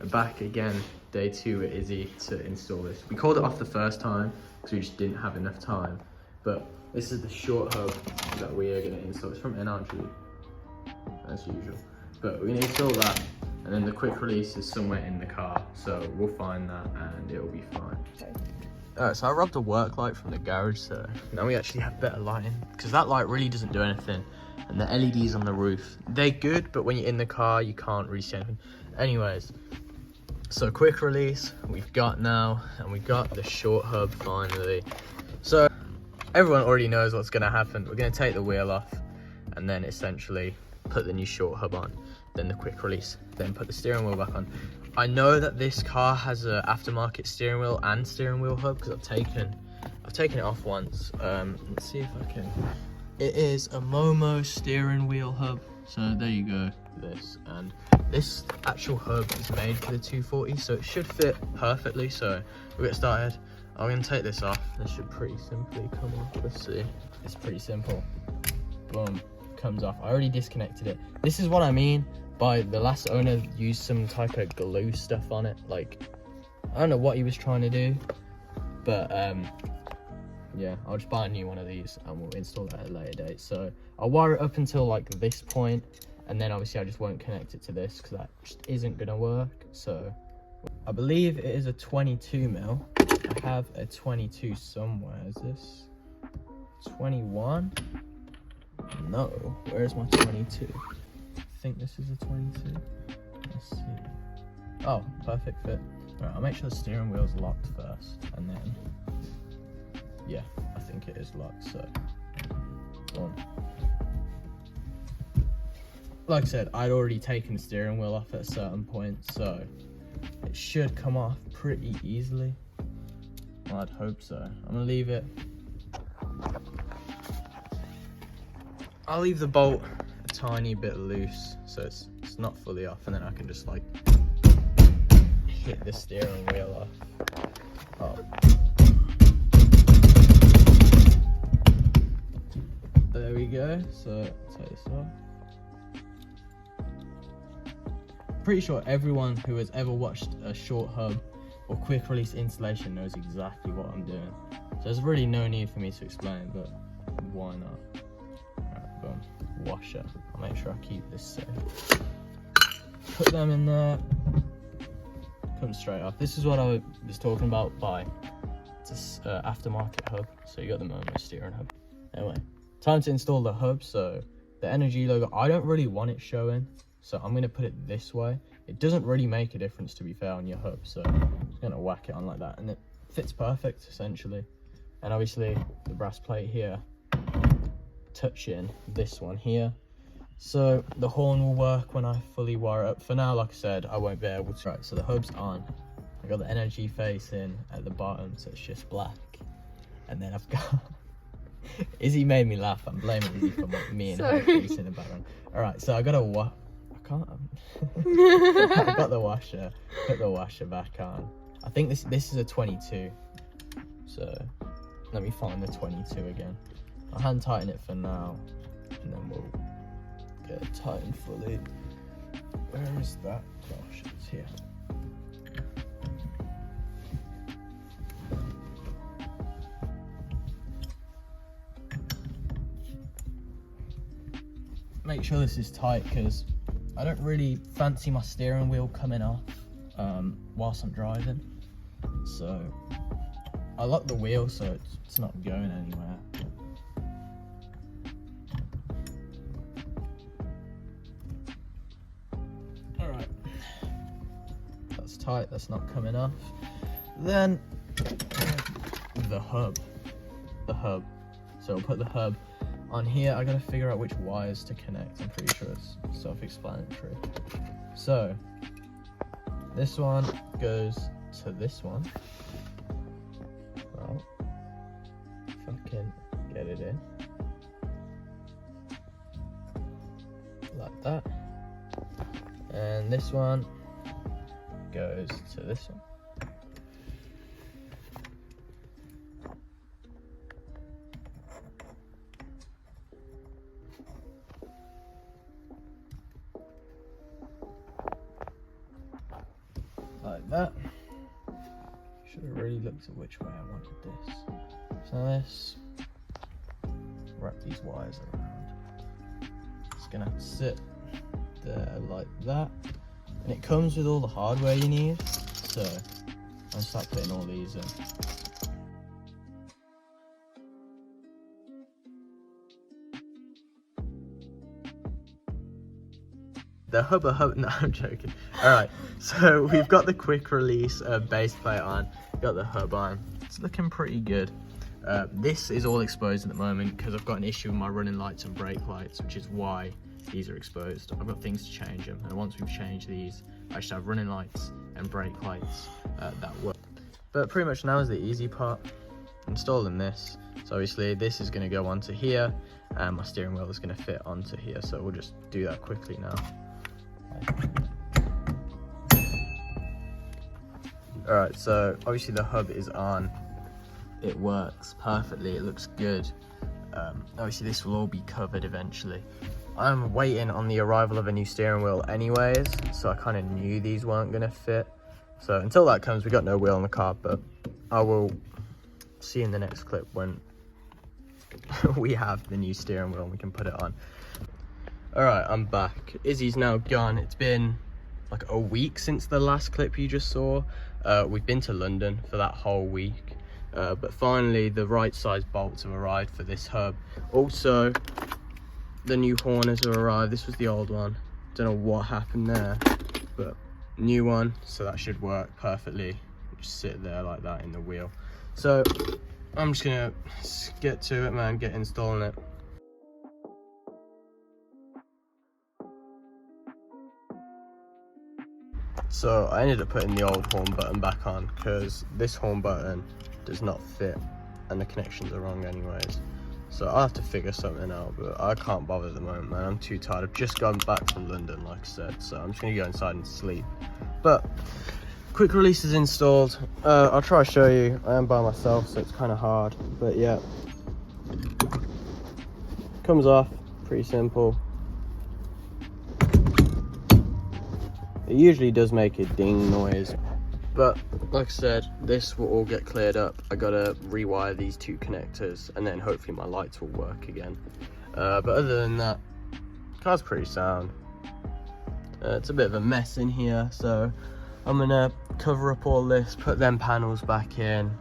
back again, day 2 with Izzy to install this. We called it off the first time because we just didn't have enough time. But this is the short hub that we are going to install. It's from NRG, as usual. But we're going to install that, and then the quick release is somewhere in the car. So we'll find that and it'll be fine. Alright, so I robbed a work light from the garage, so now we actually have better lighting, because that light really doesn't do anything. And the LEDs on the roof, they're good, but when you're in the car, you can't really see anything. Anyways, so quick release we've got now, and we got the short hub finally. So everyone already knows what's going to happen. We're going to take the wheel off, and then essentially put the new short hub on, then the quick release, then put the steering wheel back on. I know that this car has a aftermarket steering wheel and steering wheel hub, because I've taken it off once. Let's see if I can. It is a Momo steering wheel hub. So there you go, this. And this actual hub is made for the 240, so it should fit perfectly. So we'll get started. I'm gonna take this off. This should pretty simply come off. Let's see. It's pretty simple. Boom, comes off. I already disconnected it. This is what I mean by the last owner used some type of glue stuff on it. Like, I don't know what he was trying to do, but yeah, I'll just buy a new one of these and we'll install that at a later date. So I'll wire it up until like this point, and then obviously I just won't connect it to this because that just isn't gonna work. So I believe it is a 22 mil. I have a 22 somewhere. Is this 21? No, where's my 22? I think this is a 22. Let's see. Oh, perfect fit. All right, I'll make sure the steering wheel's locked first, and then yeah, I think it is locked. So boom. Like I said, I'd already taken the steering wheel off at a certain point, so it should come off pretty easily. Well, I'd hope so. I'm gonna leave it. I'll leave the bolt a tiny bit loose, so it's not fully off, and then I can just like hit the steering wheel off. Oh. There we go. So take this off. Pretty sure everyone who has ever watched a short hub or quick release installation knows exactly what I'm doing. So there's really no need for me to explain, but why not? Alright, boom. Washer. I'll make sure I keep this safe. Put them in there. Come straight off. This is what I was talking about by this aftermarket hub. So you got the Momo steering hub. Anyway, time to install the hub. So the NRG logo, I don't really want it showing, so I'm gonna put it this way. It doesn't really make a difference, to be fair, on your hub, so I'm just gonna whack it on like that, and it fits perfect essentially. And obviously the brass plate here touching this one here, so the horn will work when I fully wire it up. For now, like I said, I won't be able to. Right, so the hub's on. I got the NRG facing at the bottom, so it's just black, and then I've got Izzy made me laugh. I'm blaming Izzy for me and her face in the background. All right, so I got I can't. I got the washer. Put the washer back on. I think this is a 22. So let me find the 22 again. I'll hand tighten it for now, and then we'll get it tightened fully. Where is that? Gosh, it's here. Make sure this is tight, because I don't really fancy my steering wheel coming off whilst I'm driving. So I lock the wheel so it's not going anywhere. Alright, that's tight, that's not coming off. Then the hub. So I'll put the hub on here. I gotta figure out which wires to connect. I'm pretty sure it's self-explanatory. So this one goes to this one. Well, if I can get it in like that, and this one goes to this one. like that. Should have really looked at which way I wanted this. So let's wrap these wires around. It's gonna have to sit there like that. And it comes with all the hardware you need. So I'll start putting all these in. The hub, no, I'm joking. All right, so we've got the quick release base plate on, got the hub on. It's looking pretty good. This is all exposed at the moment because I've got an issue with my running lights and brake lights, which is why these are exposed. I've got things to change them, and once we've changed these, I should have running lights and brake lights that work. But pretty much now is the easy part, installing this. So obviously this is going to go onto here, and my steering wheel is going to fit onto here. So we'll just do that quickly now. Alright, so obviously the hub is on. It works perfectly, it looks good. Obviously this will all be covered eventually. I'm waiting on the arrival of a new steering wheel anyways, so I kind of knew these weren't going to fit. So until that comes, we got no wheel on the car, but I will see in the next clip when we have the new steering wheel and we can put it on. Alright, I'm back. Izzy's now gone. It's been like a week since the last clip you just saw. We've been to London for that whole week. But finally, the right size bolts have arrived for this hub. Also, the new horners have arrived. This was the old one. Don't know what happened there, but new one. So that should work perfectly. Just sit there like that in the wheel. So I'm just gonna get to it, man, get installing it. So I ended up putting the old horn button back on because this horn button does not fit and the connections are wrong anyways. So I'll have to figure something out, but I can't bother at the moment, man. I'm too tired. I've just gone back from London, like I said, so I'm just gonna go inside and sleep. But quick release is installed. I'll try to show you. I am by myself, so it's kind of hard, but yeah. Comes off, pretty simple. It usually does make a ding noise, but like I said, this will all get cleared up. I gotta rewire these two connectors and then hopefully my lights will work again. But other than that, car's pretty sound. It's a bit of a mess in here, so I'm gonna cover up all this, put them panels back in.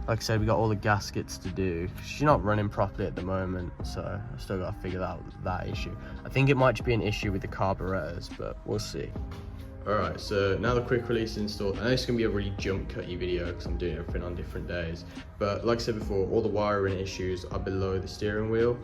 Like I said, we got all the gaskets to do. She's not running properly at the moment, so I've still got to figure out that issue. I think it might be an issue with the carburetors, but we'll see. Alright, so now the quick release is installed. I know it's going to be a really jump cutty video because I'm doing everything on different days. But like I said before, all the wiring issues are below the steering wheel.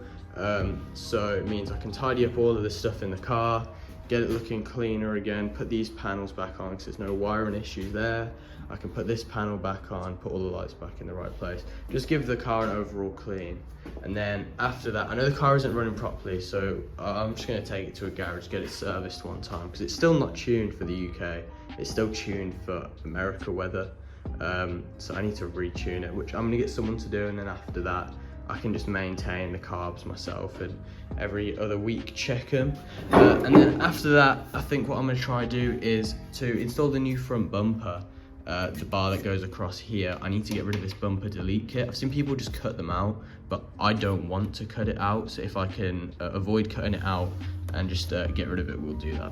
So it means I can tidy up all of the stuff in the car, get it looking cleaner again, put these panels back on because there's no wiring issues there. I can put this panel back on, put all the lights back in the right place. Just give the car an overall clean. And then after that, I know the car isn't running properly, so I'm just going to take it to a garage, get it serviced one time, because it's still not tuned for the UK. It's still tuned for America weather. So I need to retune it, which I'm going to get someone to do, and then after that, I can just maintain the carbs myself and every other week check them. And then after that, I think what I'm going to try to do is to install the new front bumper. The bar that goes across here, I need to get rid of this bumper delete kit. I've seen people just cut them out, but I don't want to cut it out, so if I can avoid cutting it out and just get rid of it, we'll do that.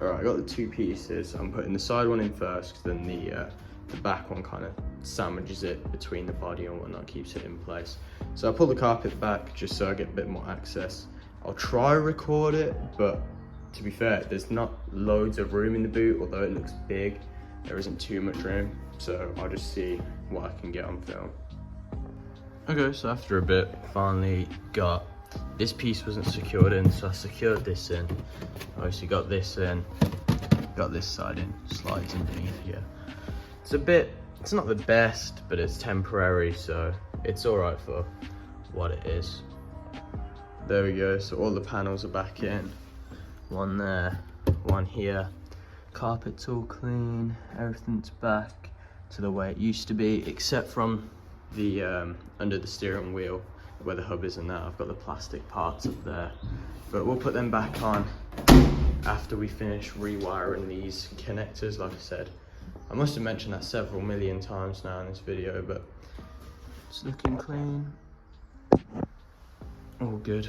Alright, I got the two pieces. I'm putting the side one in first, because then the back one kind of sandwiches it between the body and whatnot, keeps it in place. So I pull the carpet back just so I get a bit more access. I'll try to record it, but to be fair, there's not loads of room in the boot, although it looks big. There isn't too much room, so I'll just see what I can get on film. Okay, so after a bit, finally got this piece wasn't secured in, so I secured this in. Obviously got this in, got this side in, slides underneath here. It's not the best, but it's temporary, so it's all right for what it is. There we go, so all the panels are back in. One there, one here. Carpet's all clean, everything's back to the way it used to be, except from the under the steering wheel where the hub is and that. I've got the plastic parts up there, but we'll put them back on after we finish rewiring these connectors. Like I said, I must have mentioned that several million times now in this video, but it's looking clean. All good.